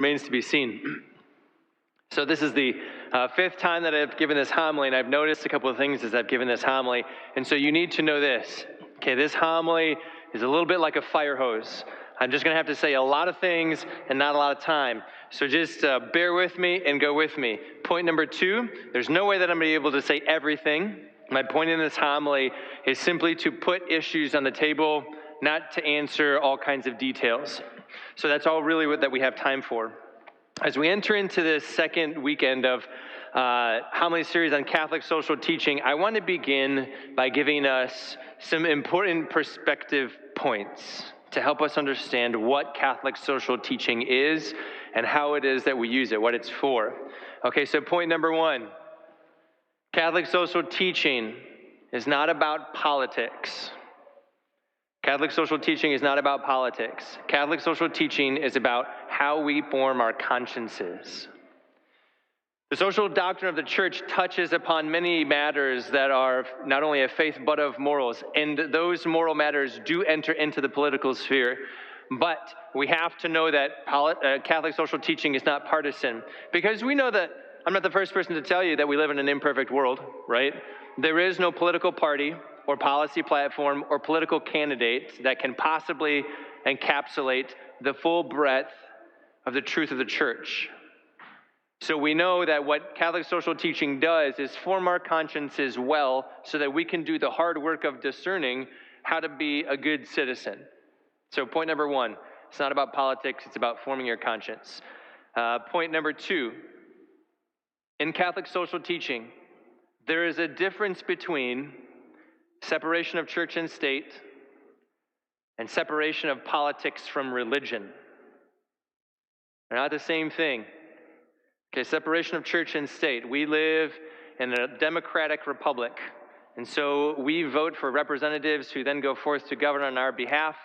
Remains to be seen. So this is the fifth time that I've given this homily, and I've noticed a couple of things as I've given this homily. And so you need to know this. Okay, this homily is a little bit like a fire hose. I'm just going to have to say a lot of things and not a lot of time. So just bear with me and go with me. Point number 2, there's no way that I'm going to be able to say everything. My point in this homily is simply to put issues on the table, not to answer all kinds of details. So that's all really that we have time for. As we enter into this second weekend of homily series on Catholic social teaching, I want to begin by giving us some important perspective points to help us understand what Catholic social teaching is and how it is that we use it, what it's for. Okay, so point number 1, Catholic social teaching is not about politics. Catholic social teaching is not about politics. Catholic social teaching is about how we form our consciences. The social doctrine of the Church touches upon many matters that are not only of faith but of morals, and those moral matters do enter into the political sphere. But we have to know that Catholic social teaching is not partisan, because we know that, I'm not the first person to tell you that we live in an imperfect world, right? There is no political party or policy platform or political candidate that can possibly encapsulate the full breadth of the truth of the Church. So we know that what Catholic social teaching does is form our consciences well so that we can do the hard work of discerning how to be a good citizen. So point number 1, it's not about politics, it's about forming your conscience. Point number 2, in Catholic social teaching, there is a difference between separation of church and state and separation of politics from religion. They're not the same thing. Okay, separation of church and state. We live in a democratic republic, and so we vote for representatives who then go forth to govern on our behalf.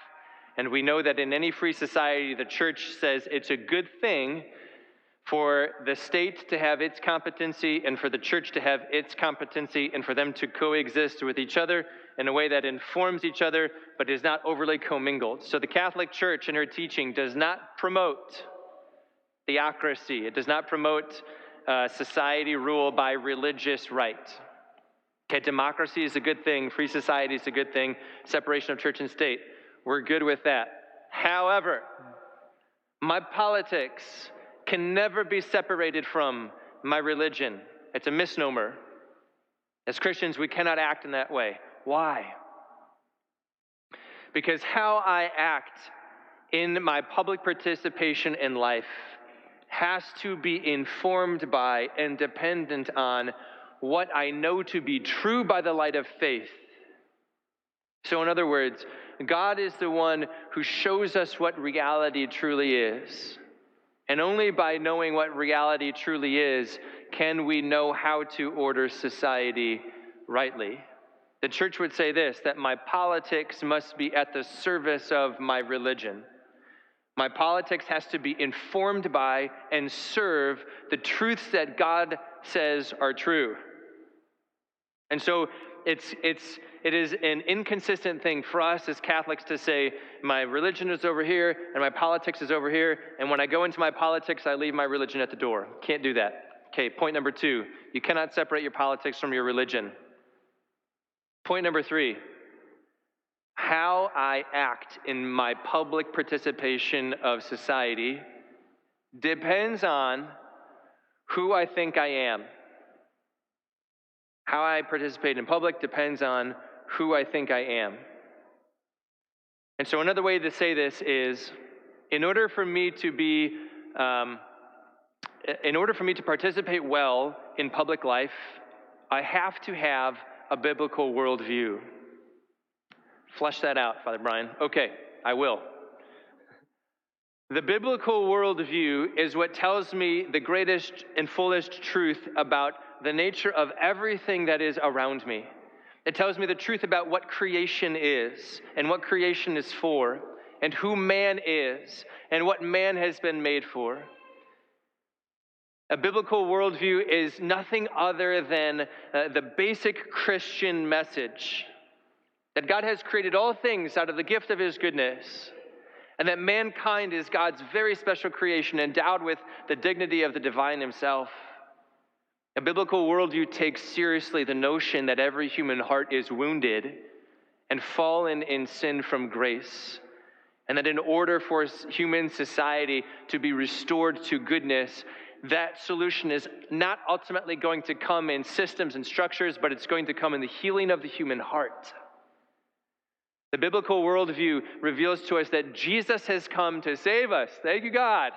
And we know that in any free society, the Church says it's a good thing for the state to have its competency and for the Church to have its competency and for them to coexist with each other in a way that informs each other but is not overly commingled. So the Catholic Church in her teaching does not promote theocracy. It does not promote society rule by religious right. Okay, democracy is a good thing. Free society is a good thing. Separation of church and state, we're good with that. However, my politics can never be separated from my religion. It's a misnomer. As Christians, we cannot act in that way. Why? Because how I act in my public participation in life has to be informed by and dependent on what I know to be true by the light of faith. So in other words, God is the one who shows us what reality truly is. And only by knowing what reality truly is can we know how to order society rightly. The Church would say this, that my politics must be at the service of my religion. My politics has to be informed by and serve the truths that God says are true. And so it is an inconsistent thing for us as Catholics to say, my religion is over here and my politics is over here, and when I go into my politics, I leave my religion at the door. Can't do that. Okay, point number 2, you cannot separate your politics from your religion. Point number 3, how I act in my public participation of society depends on who I think I am. How I participate in public depends on who I think I am. And so another way to say this is, in order for me to participate well in public life, I have to have a biblical worldview. Flesh that out, Father Brian. Okay, I will. The biblical worldview is what tells me the greatest and fullest truth about the nature of everything that is around me. It tells me the truth about what creation is and what creation is for and who man is and what man has been made for. A biblical worldview is nothing other than the basic Christian message that God has created all things out of the gift of his goodness, and that mankind is God's very special creation, endowed with the dignity of the divine himself. A biblical worldview takes seriously the notion that every human heart is wounded and fallen in sin from grace, and that in order for human society to be restored to goodness, that solution is not ultimately going to come in systems and structures, but it's going to come in the healing of the human heart. The biblical worldview reveals to us that Jesus has come to save us, thank you God,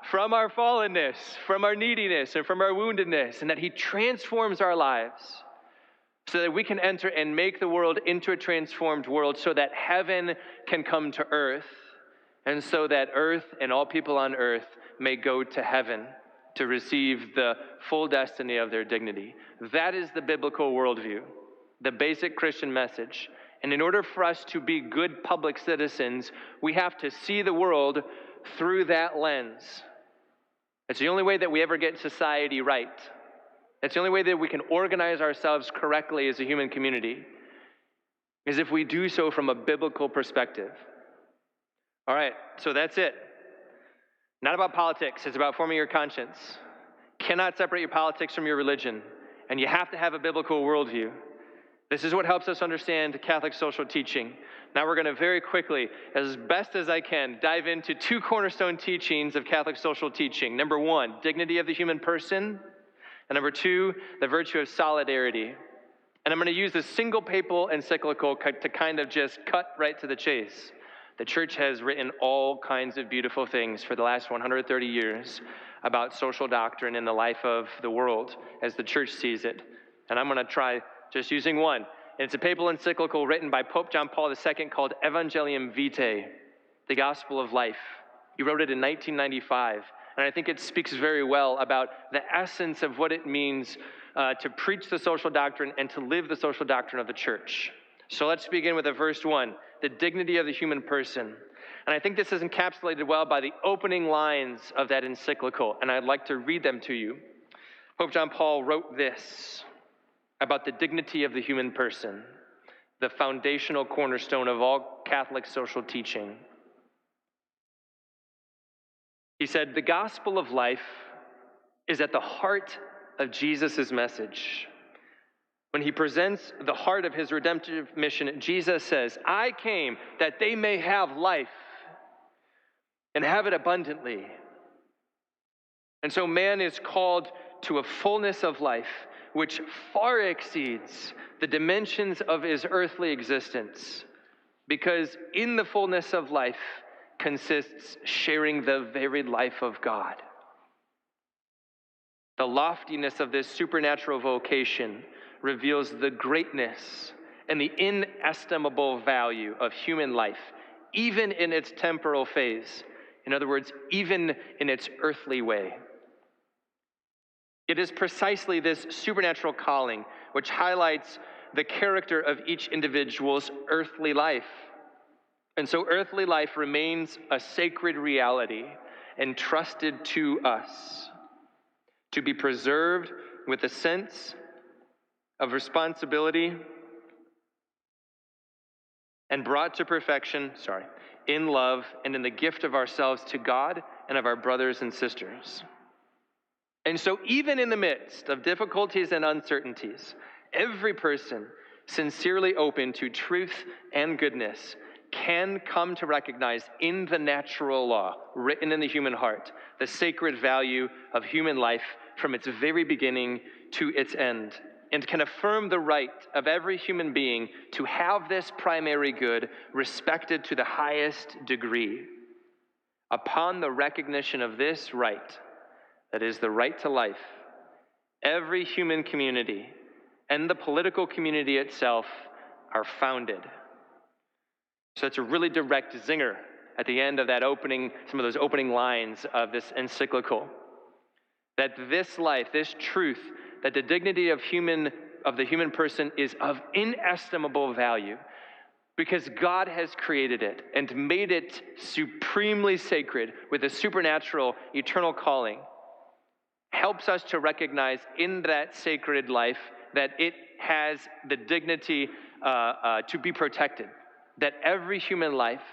from our fallenness, from our neediness, and from our woundedness, and that he transforms our lives so that we can enter and make the world into a transformed world, so that heaven can come to earth, and so that earth and all people on earth may go to heaven to receive the full destiny of their dignity. That is the biblical worldview, the basic Christian message. And in order for us to be good public citizens, we have to see the world through that lens. It's the only way that we ever get society right. It's the only way that we can organize ourselves correctly as a human community, is if we do so from a biblical perspective. All right, so that's it. Not about politics, it's about forming your conscience. Cannot separate your politics from your religion, and you have to have a biblical worldview. This is what helps us understand Catholic social teaching. Now we're going to very quickly, as best as I can, dive into two cornerstone teachings of Catholic social teaching. Number one, dignity of the human person. And number two, the virtue of solidarity. And I'm going to use the single papal encyclical to kind of just cut right to the chase. The church has written all kinds of beautiful things for the last 130 years about social doctrine in the life of the world as the church sees it. And I'm going to try just using one. And it's a papal encyclical written by Pope John Paul II called Evangelium Vitae, the Gospel of Life. He wrote it in 1995. And I think it speaks very well about the essence of what it means to preach the social doctrine and to live the social doctrine of the church. So let's begin with the first one, the dignity of the human person. And I think this is encapsulated well by the opening lines of that encyclical, and I'd like to read them to you. Pope John Paul wrote this about the dignity of the human person, the foundational cornerstone of all Catholic social teaching. He said, "The gospel of life is at the heart of Jesus' message. When he presents the heart of his redemptive mission, Jesus says, 'I came that they may have life and have it abundantly.' And so man is called to a fullness of life which far exceeds the dimensions of his earthly existence, because in the fullness of life consists sharing the very life of God. The loftiness of this supernatural vocation reveals the greatness and the inestimable value of human life, even in its temporal phase. In other words, even in its earthly way. It is precisely this supernatural calling which highlights the character of each individual's earthly life. And so earthly life remains a sacred reality entrusted to us to be preserved with a sense of responsibility and brought to perfection, in love and in the gift of ourselves to God and of our brothers and sisters. And so even in the midst of difficulties and uncertainties, every person sincerely open to truth and goodness can come to recognize in the natural law written in the human heart the sacred value of human life from its very beginning to its end, and can affirm the right of every human being to have this primary good respected to the highest degree. Upon the recognition of this right, that is the right to life, every human community and the political community itself are founded. So it's a really direct zinger at the end of that opening, some of those opening lines of this encyclical. That this life, this truth, that the dignity of the human person is of inestimable value because God has created it and made it supremely sacred with a supernatural, eternal calling, helps us to recognize in that sacred life that it has the dignity to be protected. That every human life,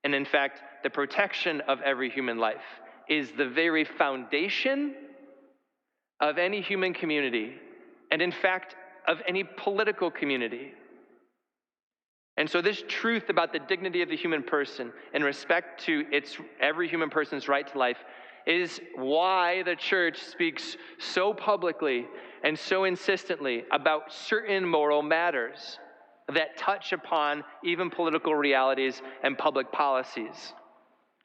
and in fact, the protection of every human life is the very foundation of any human community, and in fact, of any political community. And so this truth about the dignity of the human person in respect to every human person's right to life is why the church speaks so publicly and so insistently about certain moral matters that touch upon even political realities and public policies.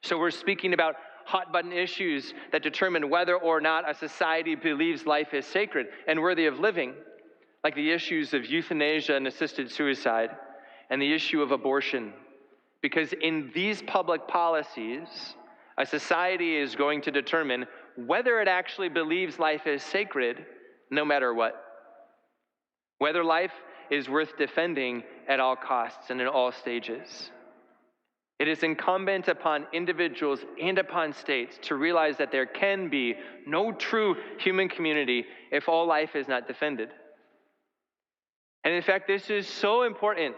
So we're speaking about hot-button issues that determine whether or not a society believes life is sacred and worthy of living, like the issues of euthanasia and assisted suicide, and the issue of abortion. Because in these public policies, a society is going to determine whether it actually believes life is sacred, no matter what. Whether life is worth defending at all costs and in all stages. It is incumbent upon individuals and upon states to realize that there can be no true human community if all life is not defended. And in fact, this is so important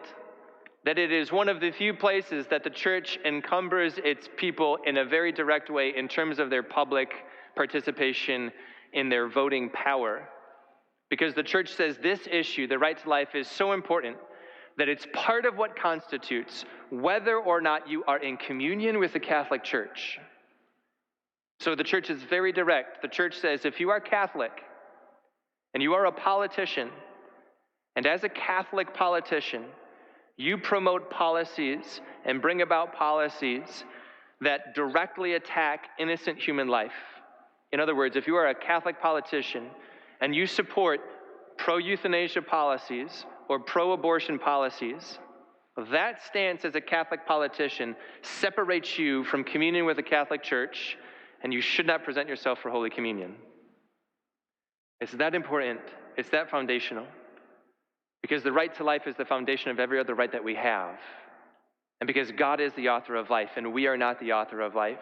that it is one of the few places that the church encumbers its people in a very direct way in terms of their public participation in their voting power. Because the church says this issue, the right to life, is so important that it's part of what constitutes whether or not you are in communion with the Catholic Church. So the church is very direct. The church says if you are Catholic and you are a politician, and as a Catholic politician, you promote policies and bring about policies that directly attack innocent human life. In other words, if you are a Catholic politician and you support pro-euthanasia policies or pro-abortion policies, that stance as a Catholic politician separates you from communion with the Catholic Church, and you should not present yourself for Holy Communion. It's that important. It's that foundational. Because the right to life is the foundation of every other right that we have. And because God is the author of life, and we are not the author of life.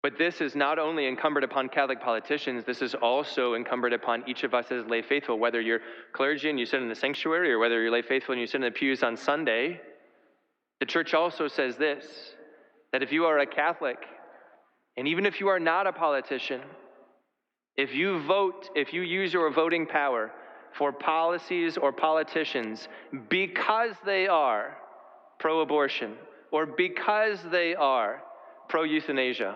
But this is not only incumbent upon Catholic politicians, this is also incumbent upon each of us as lay faithful, whether you're clergy and you sit in the sanctuary, or whether you're lay faithful and you sit in the pews on Sunday. The church also says this, that if you are a Catholic, and even if you are not a politician, if you vote, if you use your voting power for policies or politicians because they are pro-abortion or because they are pro-euthanasia.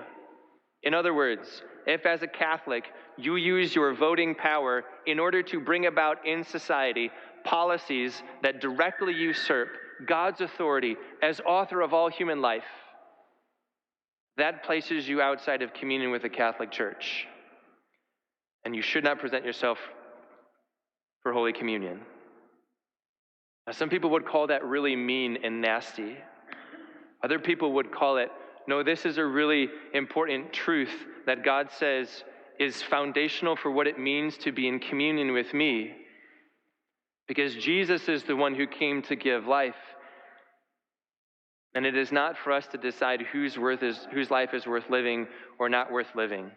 In other words, if as a Catholic you use your voting power in order to bring about in society policies that directly usurp God's authority as author of all human life, that places you outside of communion with the Catholic Church. And you should not present yourself for Holy Communion. Now, some people would call that really mean and nasty. Other people would call it, no, this is a really important truth that God says is foundational for what it means to be in communion with me. Because Jesus is the one who came to give life. And it is not for us to decide whose life is worth living or not worth living.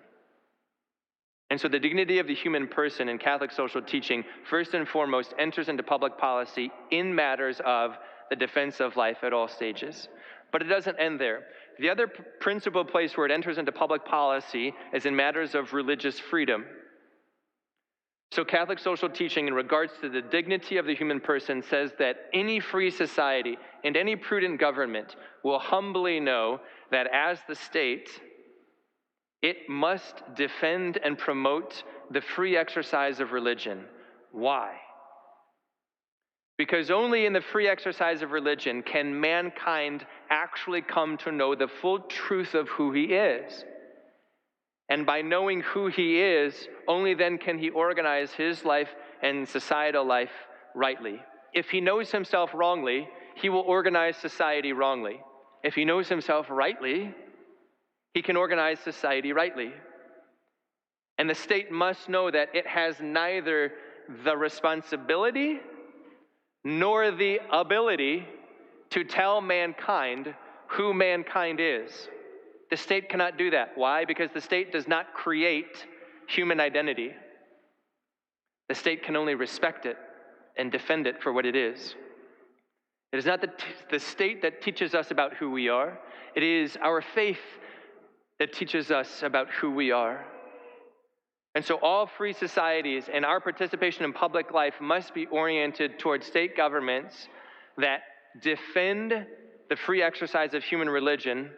And so the dignity of the human person in Catholic social teaching, first and foremost, enters into public policy in matters of the defense of life at all stages. But it doesn't end there. The other principal place where it enters into public policy is in matters of religious freedom. So Catholic social teaching in regards to the dignity of the human person says that any free society and any prudent government will humbly know that as the state, it must defend and promote the free exercise of religion. Why? Because only in the free exercise of religion can mankind actually come to know the full truth of who he is. And by knowing who he is, only then can he organize his life and societal life rightly. If he knows himself wrongly, he will organize society wrongly. If he knows himself rightly, he can organize society rightly. And the state must know that it has neither the responsibility nor the ability to tell mankind who mankind is. The state cannot do that. Why? Because the state does not create human identity. The state can only respect it and defend it for what it is. It is not the state that teaches us about who we are. It is our faith that teaches us about who we are. And so all free societies and our participation in public life must be oriented towards state governments that defend the free exercise of human religion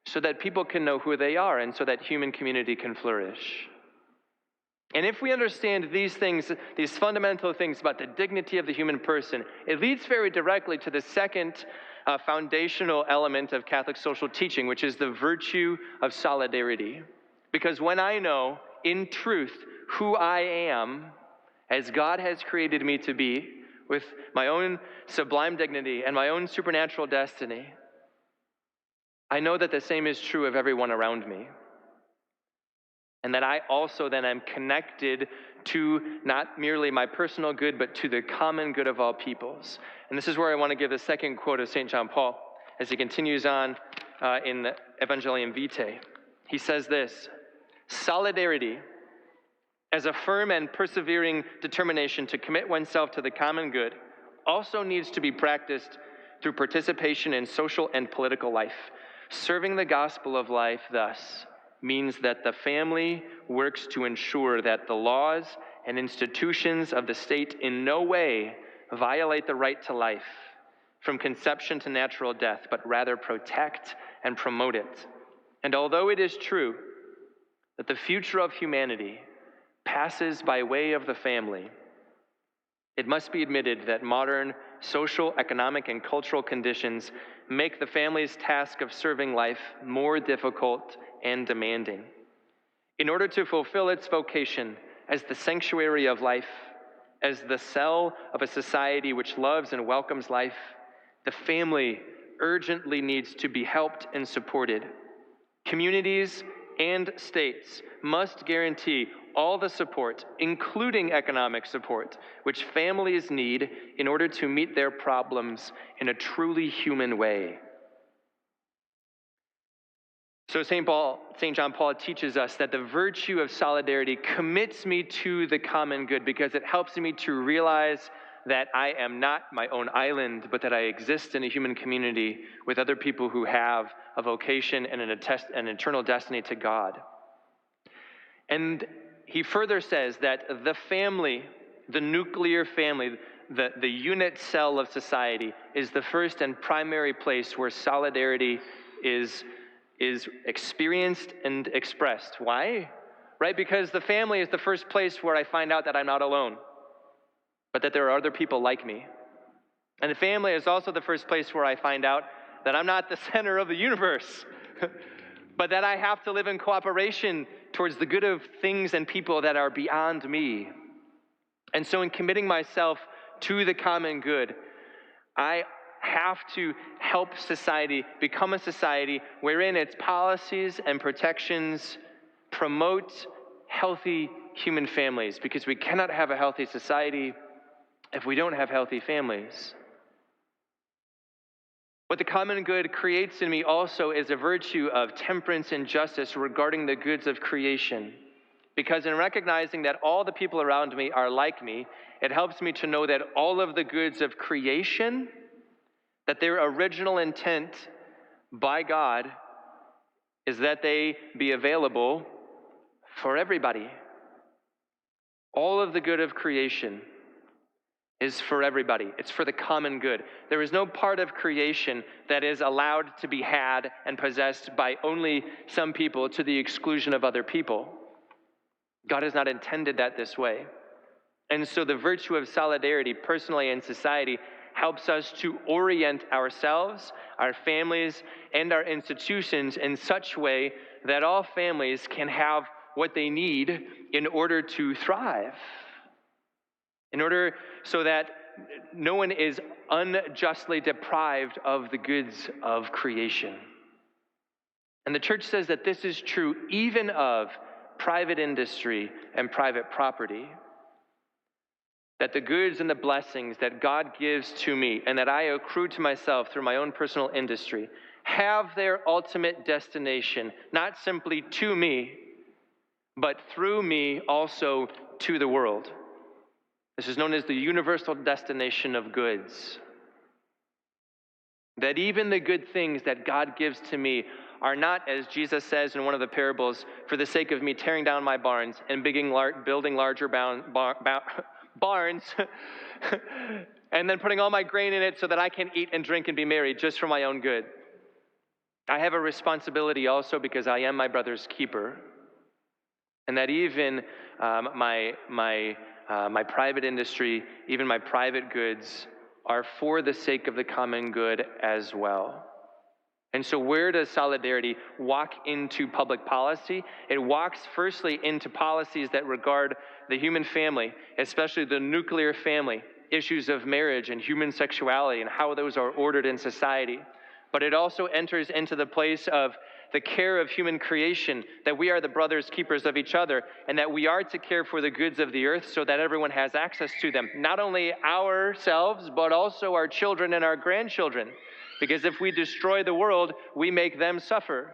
so that people can know who they are and so that human community can flourish. And if we understand these things, these fundamental things about the dignity of the human person, it leads very directly to the second foundational element of Catholic social teaching, which is the virtue of solidarity. Because when I know in truth who I am, as God has created me to be, with my own sublime dignity and my own supernatural destiny, I know that the same is true of everyone around me. And that I also then am connected to not merely my personal good, but to the common good of all peoples. And this is where I want to give the second quote of St. John Paul as he continues on in the Evangelium Vitae. He says this: solidarity, as a firm and persevering determination to commit oneself to the common good, also needs to be practiced through participation in social and political life. Serving the gospel of life, thus, means that the family works to ensure that the laws and institutions of the state in no way violate the right to life from conception to natural death, but rather protect and promote it. And although it is true that the future of humanity passes by way of the family, it must be admitted that modern social, economic, and cultural conditions make the family's task of serving life more difficult and demanding. In order to fulfill its vocation as the sanctuary of life, as the cell of a society which loves and welcomes life, the family urgently needs to be helped and supported. Communities and states must guarantee all the support, including economic support, which families need in order to meet their problems in a truly human way. So St. John Paul teaches us that the virtue of solidarity commits me to the common good because it helps me to realize that I am not my own island, but that I exist in a human community with other people who have a vocation and an eternal destiny to God. And he further says that the family, the nuclear family, the unit cell of society, is the first and primary place where solidarity is experienced and expressed. Why? Right? Because the family is the first place where I find out that I'm not alone, but that there are other people like me. And the family is also the first place where I find out that I'm not the center of the universe, but that I have to live in cooperation towards the good of things and people that are beyond me. And so in committing myself to the common good, I have to help society become a society wherein its policies and protections promote healthy human families, because we cannot have a healthy society if we don't have healthy families. What the common good creates in me also is a virtue of temperance and justice regarding the goods of creation. Because in recognizing that all the people around me are like me, it helps me to know that all of the goods of creation, that their original intent by God is that they be available for everybody. All of the good of creation is for everybody. It's for the common good. There is no part of creation that is allowed to be had and possessed by only some people to the exclusion of other people. God has not intended that this way. And so the virtue of solidarity, personally and society, helps us to orient ourselves, our families, and our institutions in such way that all families can have what they need in order to thrive. In order so that no one is unjustly deprived of the goods of creation. And the church says that this is true even of private industry and private property. That the goods and the blessings that God gives to me and that I accrue to myself through my own personal industry have their ultimate destination, not simply to me, but through me also to the world. This is known as the universal destination of goods. That even the good things that God gives to me are not, as Jesus says in one of the parables, for the sake of me tearing down my barns and building larger barns and then putting all my grain in it so that I can eat and drink and be merry just for my own good. I have a responsibility also because I am my brother's keeper, and that even my private industry, even my private goods, are for the sake of the common good as well. And so where does solidarity walk into public policy? It walks firstly into policies that regard the human family, especially the nuclear family, issues of marriage and human sexuality and how those are ordered in society. But it also enters into the place of the care of human creation, that we are the brothers keepers of each other, and that we are to care for the goods of the earth so that everyone has access to them. Not only ourselves, but also our children and our grandchildren. Because if we destroy the world, we make them suffer.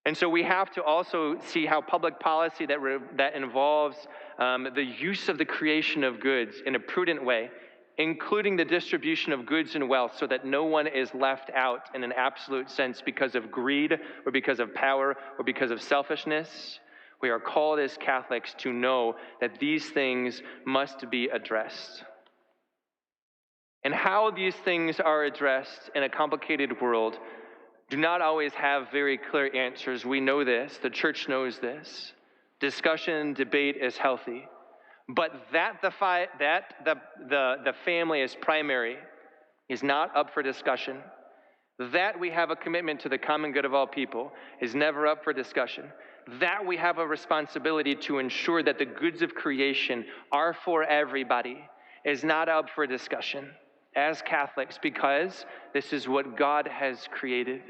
And so we have to also see how public policy that involves the use of the creation of goods in a prudent way, including the distribution of goods and wealth so that no one is left out in an absolute sense because of greed or because of power or because of selfishness. We are called as Catholics to know that these things must be addressed. And how these things are addressed in a complicated world do not always have very clear answers. We know this. The church knows this. Discussion, debate is healthy. But that the family is primary is not up for discussion. That we have a commitment to the common good of all people is never up for discussion. That we have a responsibility to ensure that the goods of creation are for everybody is not up for discussion as Catholics, because this is what God has created.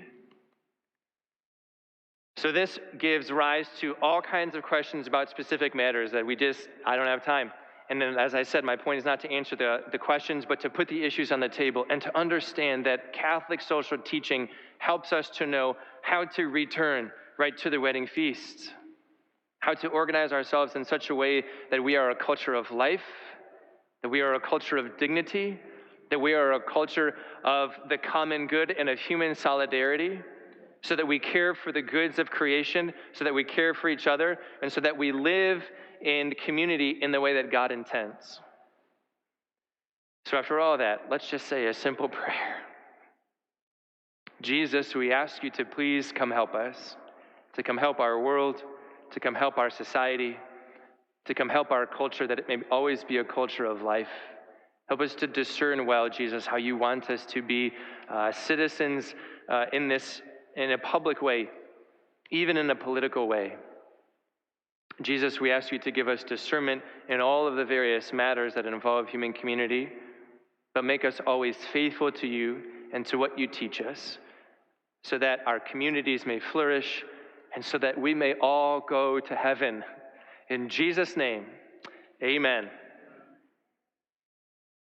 So this gives rise to all kinds of questions about specific matters that I don't have time. And then, as I said, my point is not to answer the questions, but to put the issues on the table and to understand that Catholic social teaching helps us to know how to return right to the wedding feast, how to organize ourselves in such a way that we are a culture of life, that we are a culture of dignity, that we are a culture of the common good and of human solidarity, so that we care for the goods of creation, so that we care for each other, and so that we live in community in the way that God intends. So after all that, let's just say a simple prayer. Jesus, we ask you to please come help us, to come help our world, to come help our society, to come help our culture, that it may always be a culture of life. Help us to discern well, Jesus, how you want us to be citizens in a public way, even in a political way. Jesus, we ask you to give us discernment in all of the various matters that involve human community, but make us always faithful to you and to what you teach us, so that our communities may flourish and so that we may all go to heaven. In Jesus' name, amen.